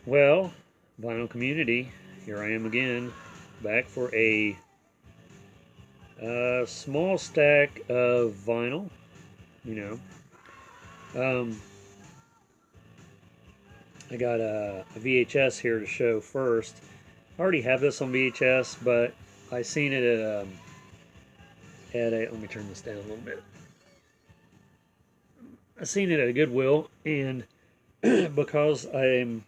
Well, vinyl community, here I am again, back for a small stack of vinyl. You um, I got a VHS here to show first. I already have this on VHS, but I seen it at a. Let me turn this down a little bit. I seen it at a Goodwill, and because I'm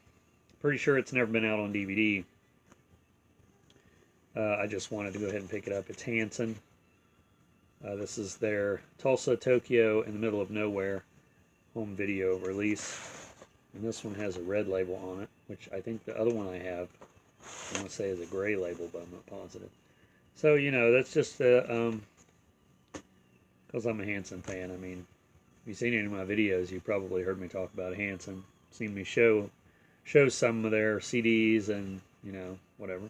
pretty sure it's never been out on DVD, I just wanted to go ahead and pick it up. It's Hanson. This is their Tulsa, Tokyo, in the middle of nowhere home video release. And this one has a red label on it, which I think the other one I have, I want to say is a gray label, but I'm not positive. So, that's just because I'm a Hanson fan. I mean, if you've seen any of my videos, you probably heard me talk about Hanson. Seen me show some of their CDs and, whatever.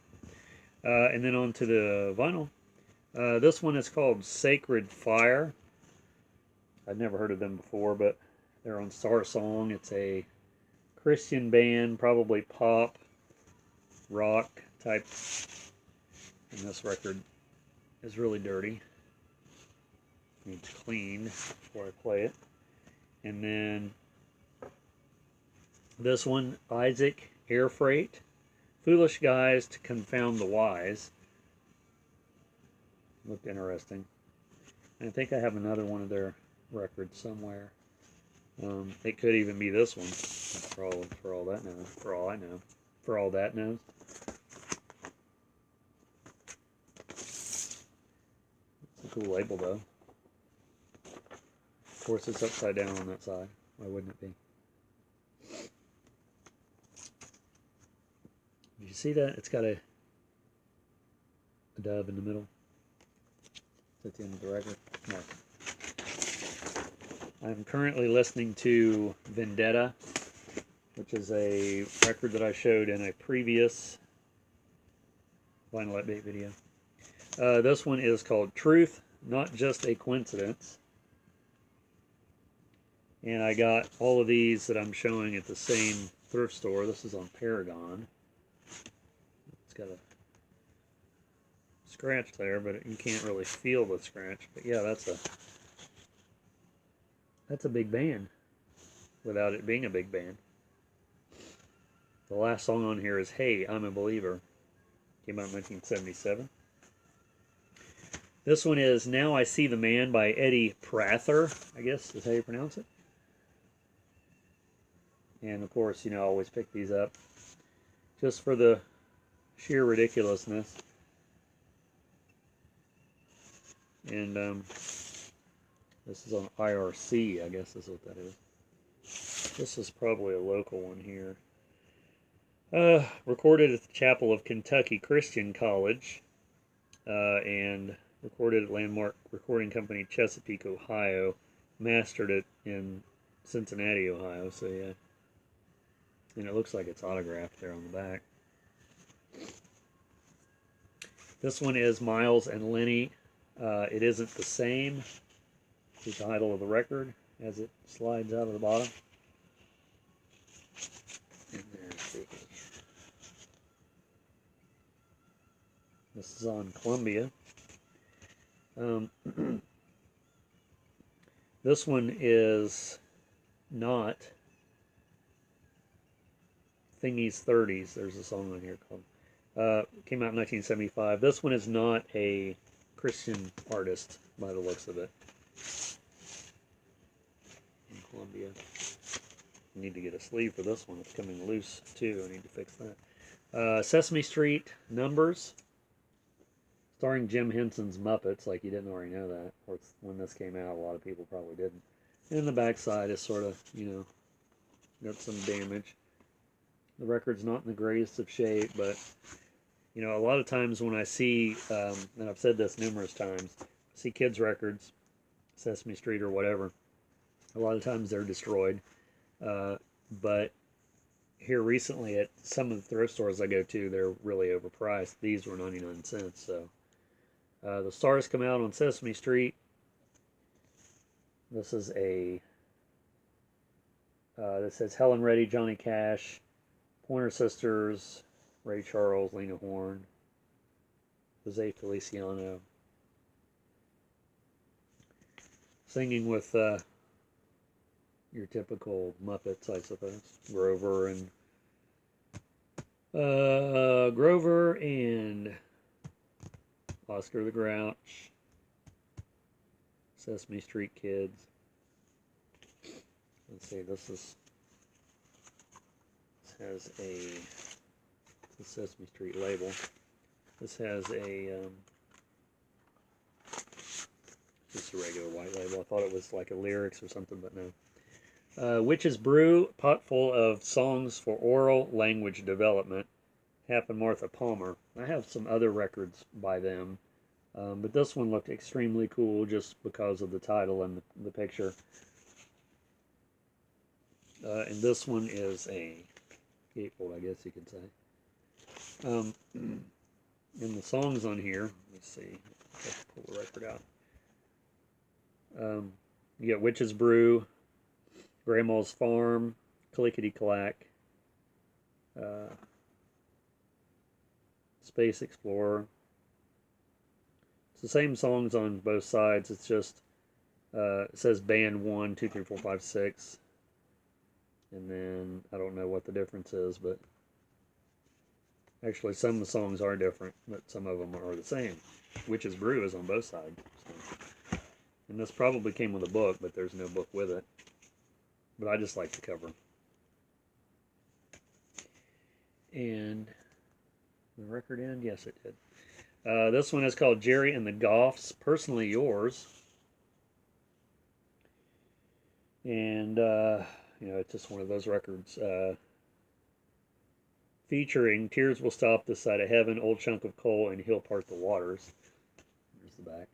And then on to the vinyl. This one is called Sacred Fire. I'd never heard of them before, but they're on Star Song. It's a Christian band, probably pop, rock type. And this record is really dirty. Needs cleaned before I play it. And then this one, Isaac Air Freight. Foolish Guys to Confound the Wise. Looked interesting. And I think I have another one of their records somewhere. It could even be this one. For all that knows. For all I know. For all that knows. It's a cool label though. Of course it's upside down on that side. Why wouldn't it be? Did you see that? It's got a dove in the middle. It's at the end of the record. No. I'm currently listening to Vendetta, which is a record that I showed in a previous vinyl update video. This one is called Truth, Not Just a Coincidence. And I got all of these that I'm showing at the same thrift store. This is on Paragon. It's got a scratch there, but you can't really feel the scratch. But yeah, that's a big band without it being a big band. The last song on here is Hey, I'm a Believer. Came out in 1977. This one is Now I See the Man by Eddie Prather, I guess is how you pronounce it. And of course, I always pick these up just for the sheer ridiculousness. And this is on IRC, I guess is what that is. This is probably a local one here. Recorded at the Chapel of Kentucky Christian College. And recorded at Landmark Recording Company, Chesapeake, Ohio. Mastered it in Cincinnati, Ohio. So yeah. And it looks like it's autographed there on the back. This one is Miles and Lenny. It Isn't the Same. The title of the record as it slides out of the bottom. And there's the. This is on Columbia. This one is not Thingy's 30s. There's a song on here called. Came out in 1975. This one is not a Christian artist by the looks of it. In Columbia. I need to get a sleeve for this one. It's coming loose too. I need to fix that. Sesame Street Numbers. Starring Jim Henson's Muppets, like you didn't already know that. Or when this came out, a lot of people probably didn't. And the backside is sort of, got some damage. The record's not in the greatest of shape, but, a lot of times when I see, and I've said this numerous times, I see kids' records, Sesame Street or whatever, a lot of times they're destroyed. But here recently at some of the thrift stores I go to, they're really overpriced. These were 99 cents, so. The stars come out on Sesame Street. This is this says Helen Reddy, Johnny Cash, Horner Sisters, Ray Charles, Lena Horne, Jose Feliciano. Singing with your typical Muppets, I suppose. Grover and Oscar the Grouch, Sesame Street Kids. Let's see, this has a Sesame Street label. This has a just a regular white label. I thought it was like a lyrics or something, but no. Witch's Brew, pot full of songs for oral language development. Hap and Martha Palmer. I have some other records by them, but this one looked extremely cool just because of the title and the picture. And this one is a gatefold, I guess you could say. And the songs on here, let's see, let's pull the record out. You got Witch's Brew, Grandma's Farm, Clickety Clack, Space Explorer. It's the same songs on both sides. It's just it says band 1, 2, 3, 4, 5, 6, and then I don't know what the difference is, but actually some of the songs are different, but some of them are the same. Witch's Brew is on both sides. So. And this probably came with a book, but there's no book with it. But I just like the cover. And the record end? Yes, it did. This one is called Jerry and the Goths, Personally Yours. And, it's just one of those records. Featuring Tears Will Stop This Side of Heaven, Old Chunk of Coal, and He'll Part the Waters. There's the back.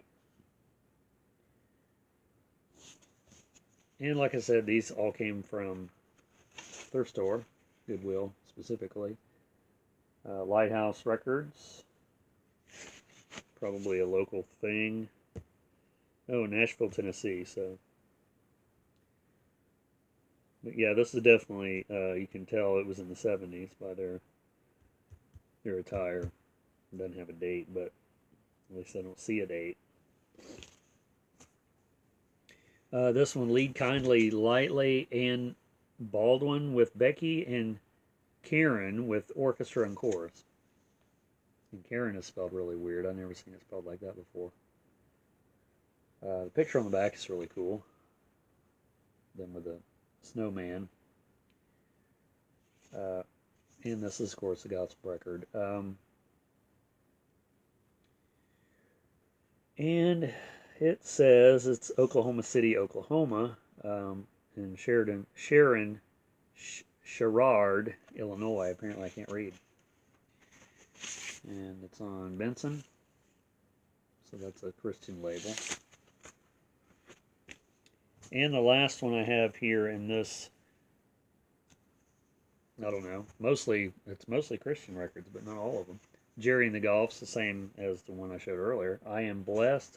And like I said, these all came from thrift store, Goodwill specifically. Lighthouse Records, probably a local thing. Oh, Nashville, Tennessee. So, but yeah, this is definitely you can tell it was in the 70s by their attire. It doesn't have a date, but at least I don't see a date. This one, Lead Kindly, Lightly, and Baldwin with Becky and Karen with orchestra and chorus. And Karen is spelled really weird. I've never seen it spelled like that before. The picture on the back is really cool. Them with a snowman. And this is, of course, the gospel record. And it says it's Oklahoma City, Oklahoma, and Sharon, Sherrard, Illinois. Apparently I can't read. And it's on Benson. So that's a Christian label. And the last one I have here in this, I don't know, it's mostly Christian records, but not all of them. Jerry and the Goths, the same as the one I showed earlier. I Am Blessed.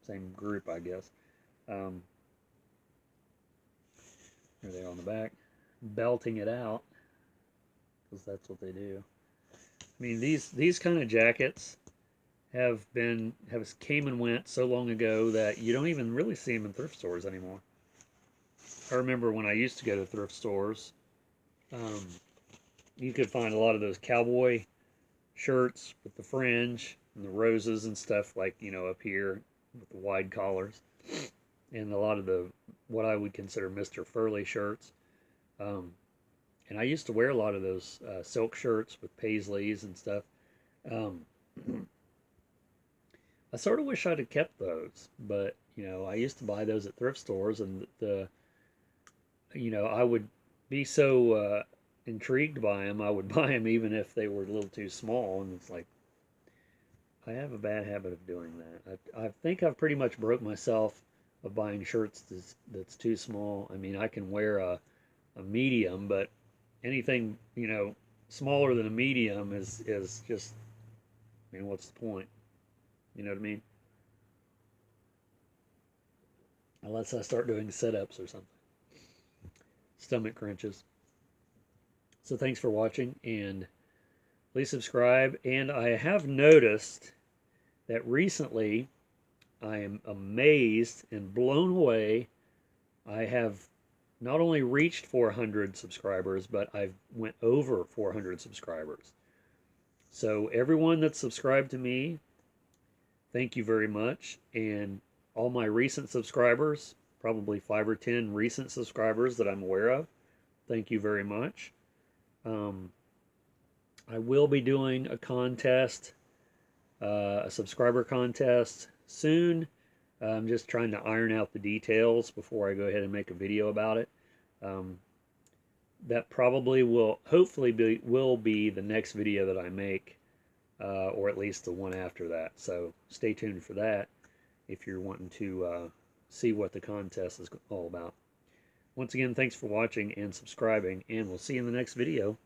Same group, I guess. There they are on the back. Belting It Out, because that's what they do. I mean, these kind of jackets came and went so long ago that you don't even really see them in thrift stores anymore. I remember when I used to go to thrift stores, you could find a lot of those cowboy shirts with the fringe and the roses and stuff, like, up here with the wide collars, and a lot of the what I would consider Mr. Furley shirts. And I used to wear a lot of those silk shirts with paisleys and stuff. I sort of wish I'd have kept those, but I used to buy those at thrift stores, and I would be so intrigued by them, I would buy them even if they were a little too small. And it's like, I have a bad habit of doing that. I think I've pretty much broke myself of buying shirts that's too small. I mean, I can wear a medium, but anything smaller than a medium is just, what's the point? You know what I mean? Unless I start doing sit-ups or something. Stomach crunches. So thanks for watching, and please subscribe. And I have noticed that recently I am amazed and blown away. I have not only reached 400 subscribers, but I've went over 400 subscribers. So everyone that's subscribed to me, thank you very much. And all my recent subscribers, probably 5 or 10 recent subscribers that I'm aware of, thank you very much. I will be doing a contest, a subscriber contest soon. I'm just trying to iron out the details before I go ahead and make a video about it. That probably will, hopefully, will be the next video that I make, or at least the one after that. So stay tuned for that if you're wanting to see what the contest is all about. Once again, thanks for watching and subscribing, and we'll see you in the next video.